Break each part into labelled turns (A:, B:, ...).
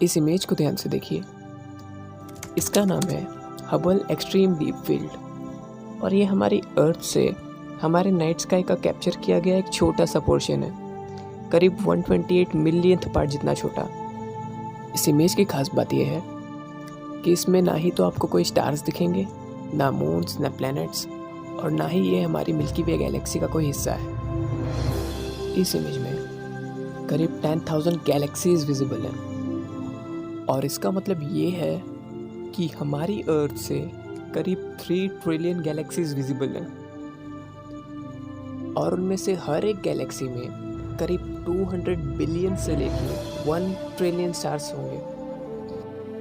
A: इस इमेज को ध्यान से देखिए। इसका नाम है हबल एक्सट्रीम डीप फील्ड और ये हमारी अर्थ से हमारे नाइट स्काई का कैप्चर किया गया एक छोटा सा पोर्शन है, करीब 128 मिलियंथ पार्ट जितना छोटा। इस इमेज की खास बात यह है कि इसमें ना ही तो आपको कोई स्टार्स दिखेंगे, ना मून्स, ना प्लैनेट्स, और ना ही ये हमारी मिल्की वे गैलेक्सी का कोई हिस्सा है। इस इमेज में करीब 10,000 गैलेक्सीज विजिबल हैं और इसका मतलब ये है कि हमारी अर्थ से करीब 3 ट्रिलियन गैलेक्सीज विजिबल हैं और उनमें से हर एक गैलेक्सी में करीब 200 बिलियन से लेकर 1 ट्रिलियन स्टार्स होंगे।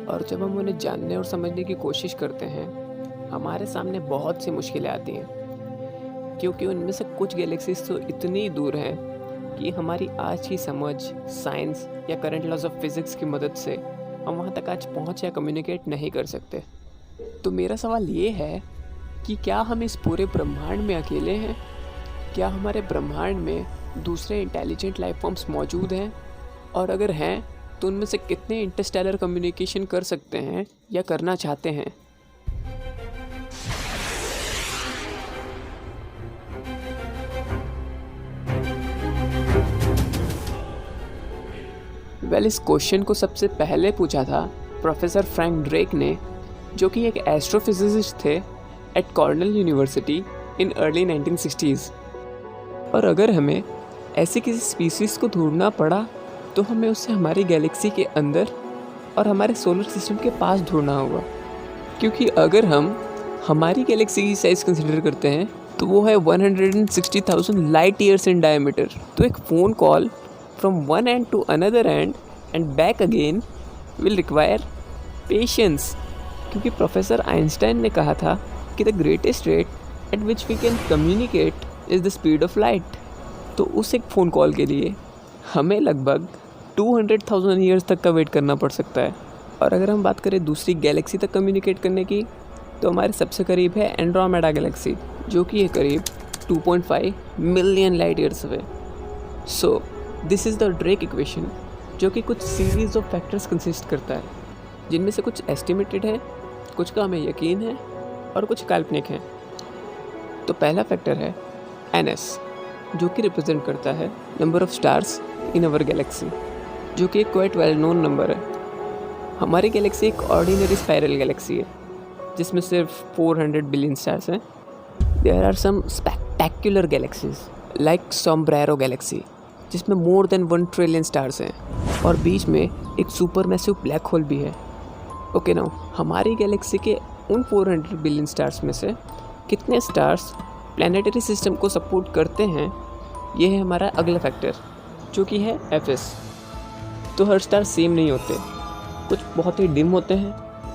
A: और जब हम उन्हें जानने और समझने की कोशिश करते हैं, हमारे सामने बहुत सी मुश्किलें आती हैं, क्योंकि उनमें से कुछ गैलेक्सीज तो इतनी दूर हैं कि हमारी आज की समझ, साइंस या करंट लॉज ऑफ फिज़िक्स की मदद से हम वहाँ तक आज पहुँच या कम्युनिकेट नहीं कर सकते। तो मेरा सवाल ये है कि क्या हम इस पूरे ब्रह्मांड में अकेले हैं? क्या हमारे ब्रह्मांड में दूसरे इंटेलिजेंट लाइफ फॉर्म्स मौजूद हैं? और अगर हैं तो उनमें से कितने इंटरस्टेलर कम्युनिकेशन कर सकते हैं या करना चाहते हैं? इस क्वेश्चन को सबसे पहले पूछा था प्रोफेसर फ्रैंक ड्रेक ने, जो कि एक एस्ट्रोफिजिसिस्ट थे at Cornell University in early 1960s। और अगर हमें ऐसी किसी स्पीसीज़ को ढूंढना पड़ा तो हमें उसे हमारी गैलेक्सी के अंदर और हमारे सोलर सिस्टम के पास ढूंढना होगा, क्योंकि अगर हम हमारी गैलेक्सी की साइज़ कंसिडर करते हैं तो वो है 160,000 लाइट ईयर्स इन डायमीटर। तो एक phone call from one end to another end back again will require patience, क्योंकि प्रोफेसर आइंस्टाइन ने कहा था कि the greatest rate at which we can communicate is the speed of light. तो उस एक फ़ोन कॉल के लिए हमें लगभग 200,000 ईयर्स तक का वेट करना पड़ सकता है। और अगर हम बात करें दूसरी गैलेक्सी तक कम्युनिकेट करने की, तो हमारे सबसे करीब है एंड्रोमेडा गैलेक्सी, जो कि है करीब 2.5 million light years away. So this is the Drake equation, जो कि कुछ सीरीज़ ऑफ फैक्टर्स कंसिस्ट करता है, जिनमें से कुछ एस्टिमेटेड हैं, कुछ का हमें यकीन है और कुछ काल्पनिक हैं। तो पहला फैक्टर है NS, जो कि रिप्रेजेंट करता है number of stars in our Galaxy, जो कि एक क्वाइट वेल नोन नंबर है। हमारी गैलेक्सी एक ऑर्डिनरी स्पाइरल गैलेक्सी है जिसमें सिर्फ 400 बिलियन स्टार्स हैं। There are some spectacular galaxies like sombrero galaxy, जिसमें मोर देन 1 ट्रिलियन स्टार्स हैं और बीच में एक सुपर मैसिव ब्लैक होल भी है। ओके नाउ, हमारी गैलेक्सी के उन 400 बिलियन स्टार्स में से कितने स्टार्स प्लैनेटरी सिस्टम को सपोर्ट करते हैं, ये है हमारा अगला फैक्टर, जो कि है FS। तो हर स्टार सेम नहीं होते, कुछ बहुत ही डिम होते हैं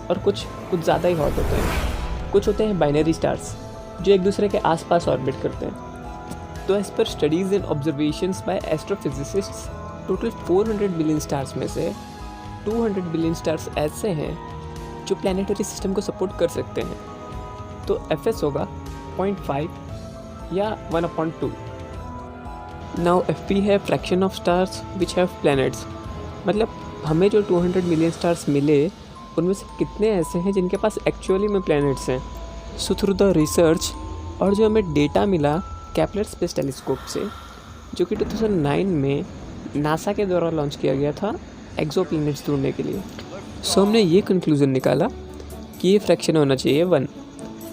A: और कुछ ज़्यादा ही हॉट होते हैं। कुछ होते हैं बाइनरी स्टार्स, जो एक दूसरे के आसपास ऑर्बिट करते हैं। तो as per studies and observations by astrophysicists, total 400 billion stars में से 200 बिलियन स्टार्स ऐसे हैं जो प्लैनेटरी सिस्टम को सपोर्ट कर सकते हैं। तो FS होगा 0.5 या 1/2। नाउ FP है fraction of stars which have planets, मतलब हमें जो 200 मिलियन स्टार्स मिले उनमें से कितने ऐसे हैं जिनके पास एक्चुअली में प्लैनेट्स हैं। सो थ्रू द रिसर्च और जो हमें डेटा मिला केपलर स्पेस टेलीस्कोप से, जो कि 2009 में नासा के द्वारा लॉन्च किया गया था एक्सोप्लैनेट्स ढूंढने के लिए। सो हमने ये कंक्लूज़न निकाला कि ये फ्रैक्शन होना चाहिए 1,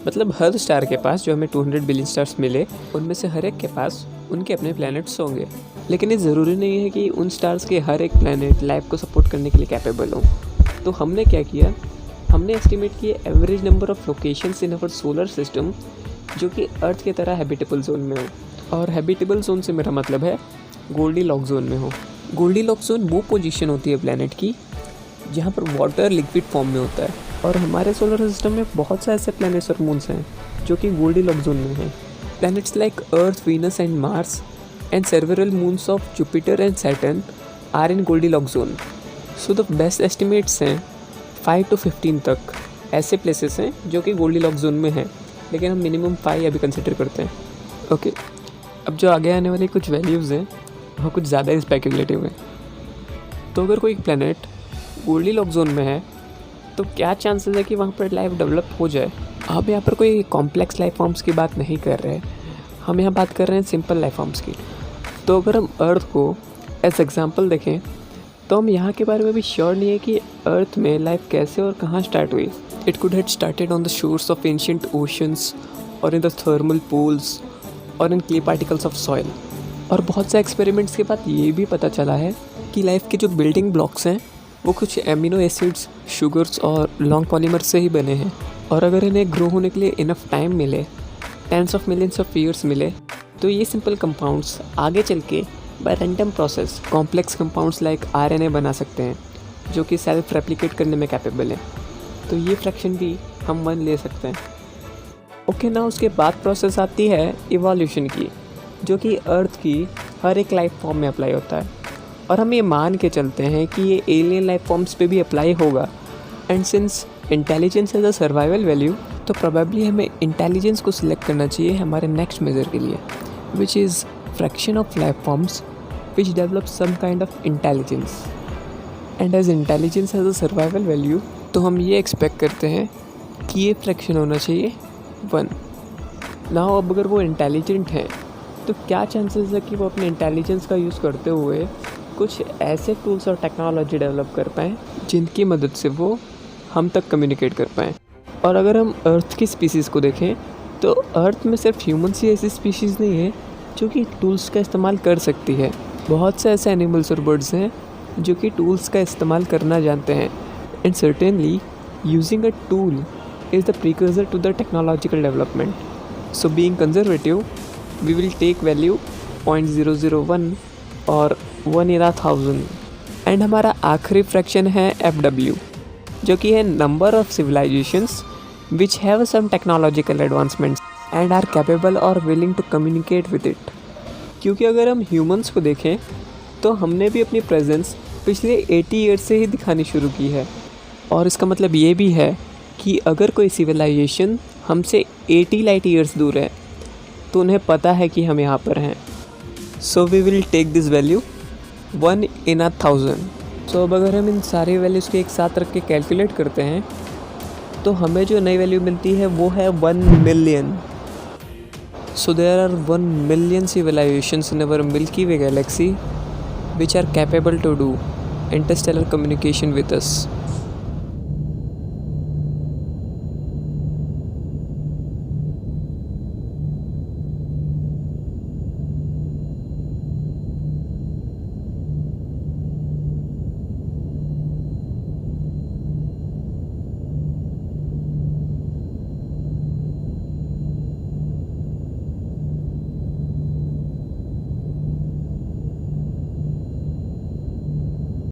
A: मतलब हर स्टार के पास जो हमें 200 बिलियन स्टार्स मिले उनमें से हर एक के पास उनके अपने प्लैनेट्स होंगे। लेकिन ये ज़रूरी नहीं है कि उन स्टार्स के हर एक प्लैनेट लाइफ को सपोर्ट करने के लिए कैपेबल हों। तो हमने क्या किया, हमने एस्टिमेट किए average number of locations in our solar system जो कि अर्थ की तरह हैबिटेबल जोन में हो। और हैबिटेबल जोन से मेरा मतलब है गोल्डीलॉक्स जोन में हो। गोल्डीलॉक्स जोन वो पोजीशन होती है प्लैनेट की जहाँ पर वाटर लिक्विड फॉर्म में होता है। और हमारे सोलर सिस्टम में बहुत से ऐसे प्लैनेट्स और मून्स हैं जो कि गोल्डीलॉक्स जोन में हैं। Planets like Earth, Venus and Mars and several moons of Jupiter and Saturn are in Goldilocks zone. So the best estimates हैं 5 to 15 तक ऐसे प्लेसेस हैं जो कि गोल्डीलॉक्स जोन में हैं, लेकिन हम मिनिमम 5 अभी कंसिडर करते हैं। ओके, अब जो आगे आने वाली कुछ वैल्यूज़ हैं वो कुछ ज़्यादा ही स्पेकुलेटिव हैं। तो अगर कोई प्लैनेट गोल्डीलॉक जोन में है तो क्या चांसेस है कि वहाँ पर लाइफ डेवलप हो जाए। आप यहाँ पर कोई कॉम्प्लेक्स लाइफ फॉर्म्स की बात नहीं कर रहे, हम यहाँ बात कर रहे हैं सिंपल लाइफ फॉर्म्स की। तो अगर हम अर्थ को एज एग्जांपल देखें तो हम यहाँ के बारे में भी श्योर नहीं है कि अर्थ में लाइफ कैसे और कहाँ स्टार्ट हुई। It could have started on the shores of ancient oceans और इन द थर्मल पूल्स और इन क्ले पार्टिकल्स ऑफ सॉइल। और बहुत से एक्सपेरिमेंट्स के बाद ये भी पता चला है कि लाइफ के जो बिल्डिंग ब्लॉक्स हैं वो कुछ एमिनो एसिड्स, शुगर्स और लॉन्ग पॉलीमर्स से ही बने हैं। और अगर इन्हें ग्रो होने के लिए इनफ टाइम मिले, tens of millions of years मिले, तो ये सिंपल कंपाउंड्स आगे चल के by random process complex compounds like RNA बना सकते हैं जो कि सेल्फ रेप्लिकेट करने में कैपेबल है। तो ये फ्रैक्शन भी हम मान ले सकते हैं। ओके ना, उसके बाद प्रोसेस आती है इवोल्यूशन की, जो कि अर्थ की हर एक लाइफ फॉर्म में अप्लाई होता है। और हम ये मान के चलते हैं कि ये एलियन लाइफ फॉर्म्स पे भी अप्लाई होगा। And since intelligence as a survival value, तो प्रोबेबली हमें इंटेलिजेंस को सिलेक्ट करना चाहिए हमारे नेक्स्ट मेजर के लिए, which is fraction of life forms which develop some kind of intelligence. And as intelligence as a survival value, तो हम ये एक्सपेक्ट करते हैं कि ये फ्रैक्शन होना चाहिए 1। ना अब अगर वो इंटेलिजेंट है तो क्या चांसेस है कि वो अपने इंटेलिजेंस का यूज़ करते हुए कुछ ऐसे टूल्स और टेक्नोलॉजी डेवलप कर पाएँ जिनकी मदद से वो हम तक कम्युनिकेट कर पाएँ। और अगर हम अर्थ की स्पीसीज़ को देखें तो अर्थ में सिर्फ ह्यूमन्स ही ऐसी स्पीशीज़ नहीं है जो कि टूल्स का इस्तेमाल कर सकती है। बहुत से ऐसे एनिमल्स और बर्ड्स हैं जो कि टूल्स का इस्तेमाल करना जानते हैं। And certainly using a tool is the precursor to the technological development. So being conservative, we will take value 0.001 और 1 in 1000. एंड हमारा आखिरी फ्रैक्शन है FW, जो कि है number of civilisations which have some technological advancements and are capable और willing to communicate with it. क्योंकि अगर हम ह्यूमंस को देखें तो हमने भी अपनी प्रेजेंस पिछले 80 ईयर्स से ही दिखानी शुरू की है। और इसका मतलब ये भी है कि अगर कोई सिविलाइजेशन हमसे 80 लाइट ईयर्स दूर है तो उन्हें पता है कि हम यहाँ पर हैं। So we will take this value 1 in 1000। So अब अगर हम इन सारी वैल्यूज़ को एक साथ रख के कैलकुलेट करते हैं तो हमें जो नई वैल्यू मिलती है वो है 1 million. So there are 1 million civilisations in our Milky Way galaxy which are capable to do interstellar communication with us.